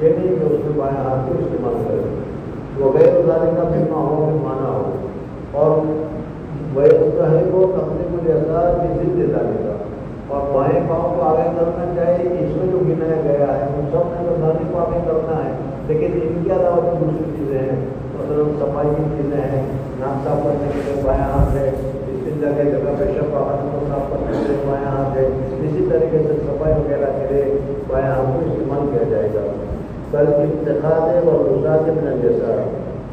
یہ نہیں کہ اس میں بائیں ہاتھ کو استعمال کریں، وہ غیر دانے کا پھرنا ہو پھر مانا ہو، اور وہ اپنے کو جیسا ضد دانے کا، اور بائیں پاؤں کو آگے کرنا چاہیے کہ اس میں جو گنایا گیا ہے ان سب میں تو دانے کو آگے کرنا ہے، لیکن ان کے علاوہ جو دوسری چیزیں ہیں، مطلب صفائی کی چیزیں ہیں، ناک صاف کرنے کے لیے بائیں ہاتھ ہے، استنجا کی جگہ پیشاب پاخانہ کو صاف کرنے کے لیے بائیں ہاتھ ہے، اسی طریقے سے صفائی وغیرہ کے لیے بائیں ہاتھ کو استعمال کیا جائے گا۔ بلکہ اتخاذ اور رساط من الجسار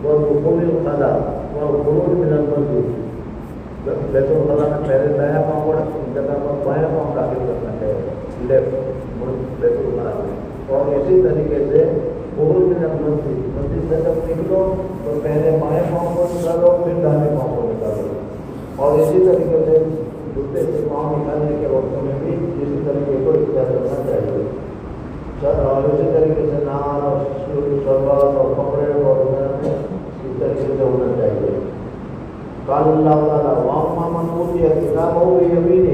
ودخول الخلا والخروج من المسجد، بیت الخلا میں پہلے دایاں پاؤں کو جگہ پر بایاں پاؤں داخل کرنا چاہیے، لیفٹ بیت الخلا میں، اور اسی طریقے سے خروج من المسجد، مسجد سے جب نکلو تو پہلے بائیں پاؤں کو نکالو پھر دائیں پاؤں کو نکالو، اور اسی طریقے سے جوتے سے پاؤں نکالنے کے وقت میں بھی اسی طریقے کو اختیار کرنا چاہیے، اور اسی طریقے سے نان اور شربت اور کپڑے اور اس طریقے سے ہونا چاہیے۔ قال اللہ تعالیٰ واما من اوتی کتابہ بیمینہ،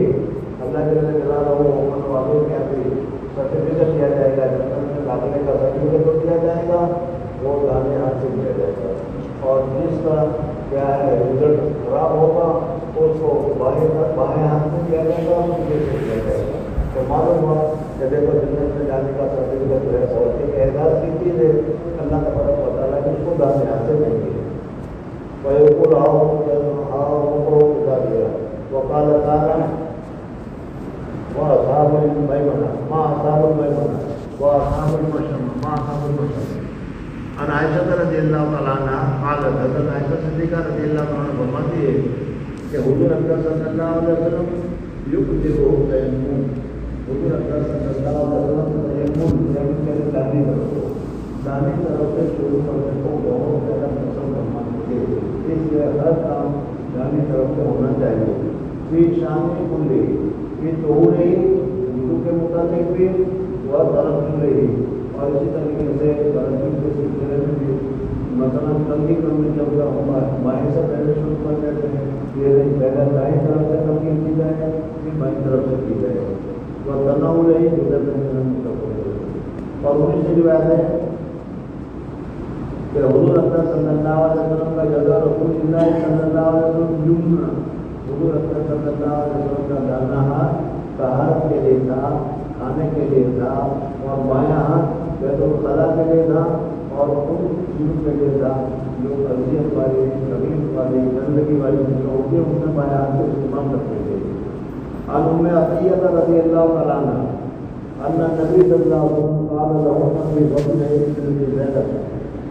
اللہ کے جلالہ من والوں کے ابھی سرٹیفکیٹ دیا جائے گا، جنت داخلے کا سرٹیفکیٹ تو دیا جائے گا، وہ دانے ہاتھ سے دیا جائے گا، اور جس کا کیا ہے رزلٹ خراب ہوگا اس کو بائیں ہاتھ میں دیا جائے گا، پیچھے سے دیا جائے گا۔ تو معلوم ہوا کہ دیکھو جنت میں جانے کا سرٹیفکیٹ جو ہے بہت ایک اعزاز کی چیز ہے، اللہ تبارک و تعالیٰ نے اس کو دانے ہاتھ سے دیں گے۔ وَيَقُولُ هَاؤْمُ دِيَا وَقَالَ تَعَالَىٰ وَأَصْحَابُ الْمَيْمَنَةِ مَا أَصْحَابُ الْمَيْمَنَةِ وَأَصْحَابُ الْمَشْأَمَةِ مَا أَصْحَابُ الْمَشْأَمَةِ۔ عن عائشہ رضی اللہ تعالیٰ عنہا قالت، حضرت عائشہ صدیقہ رضی اللہ تعالیٰ عنہ فرماتی ہے کہ حضور اکرم صلی اللہ علیہ وسلم یقدرہ تیمم، حضور اکرم صلی اللہ علیہ وسلم تیمم کے دانی طرف سے شروع کرنے کو بہت زیادہ پسند فرماتے تھے، اس لیے ہر کام دانی طرف سے ہونا چاہیے۔ فی شامل کلی، فی طہور ہی وضو کے متعلق بھی، اور ترقی رہی، اور اسی طریقے سے ترقی کے سلسلے میں بھی، مثلاً تنگی کرنے جب بائیں سے پہلے شروع کر دیتے ہیں، یہ نہیں پہلے دائیں طرف سے تنگی کی جائے پھر بائیں طرف سے کی جائے، اور تناؤ رہی ادھر اور انہیں سے روایت ہے کہ حضور اکرم صلی اللہ علیہ وسلم کا جگہ رسول اللہ صلی اللہ علیہ وسلم یمنا، حضور اکرم صلی اللہ علیہ وسلم کا دانا ہاتھ طہارت کے لیے تھا، کھانے کے لیے تھا، اور بایاں ہاتھ بیت الخلا کے لیے تھا، اور ان چیزوں کے لیے تھا جو اذیت والی، تکلیف والی، گندگی والی چیزیں ہوتی ہیں، ان میں بایاں ہاتھ کو استعمال کرتے تھے۔ عن ام عطیہ رضی اللہ تعالیٰ عنہ ان نبی صلی اللہ علیہ وسلم قال لهن في فضل زینب،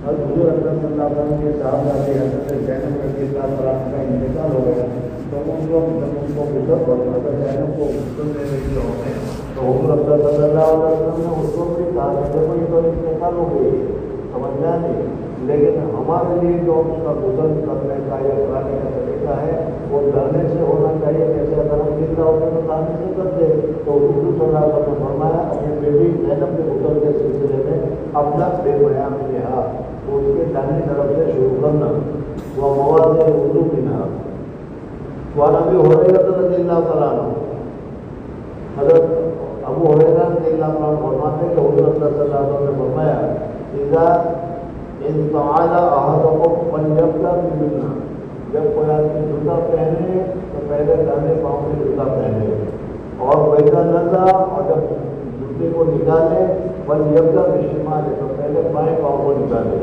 اور حضور اکرم صلی اللہ علیہ وسلم کے صاحبزادے حضرت زینب رضی اللہ تعالیٰ عنہ کا انتقال ہو گیا، تو ان کو غسل اور حضرت زینب کو غسل دینے کے ہوتے ہیں، تو حضور اکرم صلی اللہ علیہ وسلم نے اس کو بھی کہا کہ دیکھو یہ تو انتقال ہو گئی، سمجھنا نہیں، لیکن ہمارے لیے جو اس کا غسل کرنے کا یا کرانے کا طریقہ ہے وہ ڈرنے سے ہونا چاہیے، جیسے اگر ہم زندہ ہوتے تو ڈرنے سے کرتے، تو حضور صلی اللہ علیہ وسلم نے فرمایا اپنی بیٹی زینب کے غسل کے سلسلے میں اپنا بے بیان لحا، اس کے داہنی طرف سے شروع کرنا، وہ مواد وضو پینا۔ وعن ابی ہریرہ رضی اللہ تعالیٰ عنہ، حضرت ابو ہریرہ رضی اللہ تعالیٰ عنہ فرماتے ہیں کہ حضور صلی اللہ علیہ وسلم نے فرمایا اذا انفعل احدکم فلیبدأ باليمنى، جب کوئی آدمی جوتا پہنے تو پہلے دانے پاؤں میں جوتا پہنے، اور ویسا نزا، اور جب جوتے کو نکالے فلیبدأ بالشمال، تو پہلے بائیں پاؤں کو نکالے،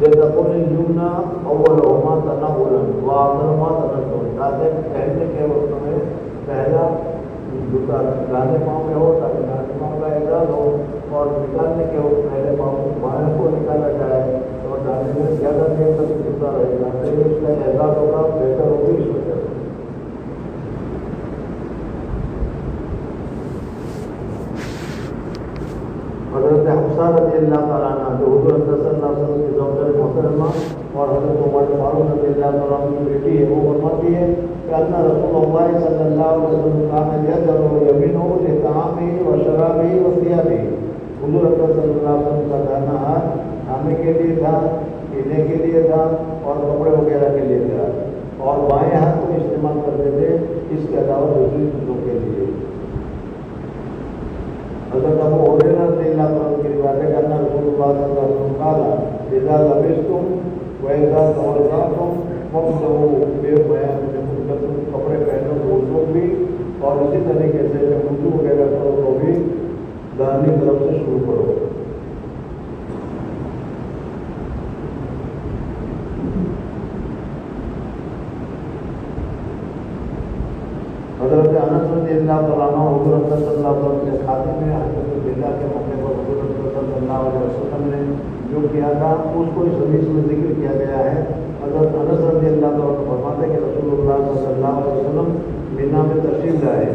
لتكن اليمنى اولهما تناولا واخرهما تنزلا، تاکہ پہننے کے وقت میں پہلا جوتا دانے پاؤں میں ہو تاکہ دانے پاؤں کا اعزاز ہو، اور نکالنے کے وقت پہلے پاؤں بائیں کو نکالا جائے اور دانے میں زیادہ دیر تک جوتا رہے گا، تو اس کا اعزاز ہوگا، بہتر ہوگی اس وجہ سے۔ حضرت حفصہ رضی اللہ تعالیٰ عنہ جو حضور صلی اللہ علیہ وسلم کی زوجہ محترمہ اور حضرت عمر فاروق رضی اللہ تعالیٰ عنہ کی بیٹی ہے، وہ فرماتی ہے کہ اللہ رسول اللہ صلی اللہ علیہ وسلم کان یدعو یمینہ لطعامہ و شرابہ و ثیابہ، حضور صلی اللہ علیہ وسلم کا دانا ہاتھ کھانے کے لیے تھا، پینے کے لیے تھا، اور کپڑے وغیرہ کے لیے تھا، اور بائیں ہاتھ کو استعمال کرتے تھے اس کے علاوہ دوسری چیزوں کے لیے۔ حضرت ابو قال اذا لبستم واذا توليتم فابدؤوا بالبيان جب تم کپڑے پہنو تو اس وقت بھی اور اسی طریقے سے جب وضو وغیرہ کرو تو بھی داہنی طرف سے شروع کرو. حضرت انس رضی اللہ تعالیٰ عنہ حضور صلی اللہ علیہ وسلم کے خادم میں حضرت بلال کے موقع پر حضور صلی اللہ علیہ وسلم نے جو کیا تھا اس کو اس حدیث میں ذکر کیا گیا ہے. حضرت انس رضی اللہ تعالیٰ عنہ فرماتے ہیں کہ رسول اللہ صلی اللہ علیہ وسلم مینا میں تشریف لائے,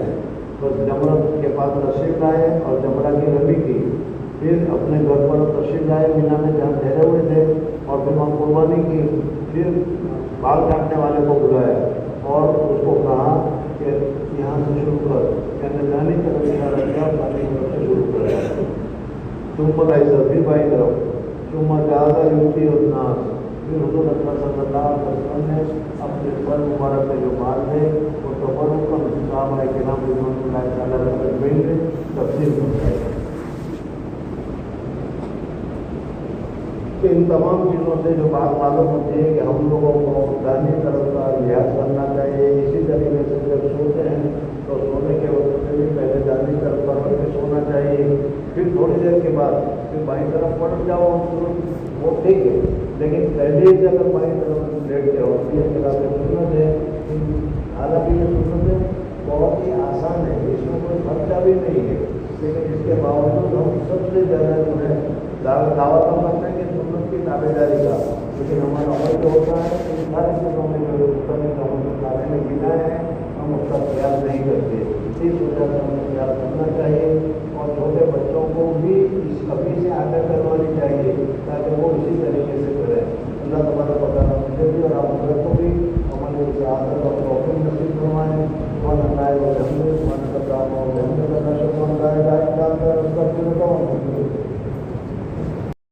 بس جمرہ کے پاس تشریف لائے اور جمرہ کی رمی کی, پھر اپنے گھر پر تشریف لائے مینا میں جہاں ٹھہرے ہوئے تھے اور پھر وہاں قربانی کی. پھر بال کاٹنے والے کو بلایا اور اس کو کہا کہ یہاں سے شروع کر, یعنی دانی طرف اشارہ کیا, دانی طرف سے شروع کر. ثم ایسا بھی بائیں طرف ثم زیادہ یوتی اور ناس. پھر حضور اکرم صلی اللہ علیہ وسلم نے اپنے پر مبارک کے جو بال تھے وہ تبرک کا صحابہ کرام رضوان اللہ تعالیٰ اجمعین نے تفسیر کروائی. ان تمام چیزوں سے جو بات معلوم ہوتی ہے کہ ہم لوگوں کو داہنی طرف کا لحاظ کرنا چاہیے. اسی طریقے سے جب سوتے ہیں تو سونے کے وقت میں بھی پہلے داہنی طرف پر رکھ کے سونا چاہیے, پھر تھوڑی دیر کے بعد پھر بائیں طرف پلٹ جاؤ, وہ ٹھیک ہے, لیکن پہلے ہی اگر بائیں طرف لیٹ جاؤ یہ خلاف سنت ہے. حالانکہ یہ سنت بہت ہی آسان ہے, اس میں کوئی خرچہ بھی نہیں ہے, لیکن اس کے باوجود ہم سب سے زیادہ جو ہے دعوت ہم کرتے ہیں کہ سنت کی تابع داری کا, لیکن ہمارا عمل جو ہوتا ہے ان ساری چیزوں میں جو تعلیم میں گنا ہے ہم اس کا خیال نہیں کرتے. اس وجہ سے ہمیں خیال کرنا چاہیے اور چھوٹے بچوں کو بھی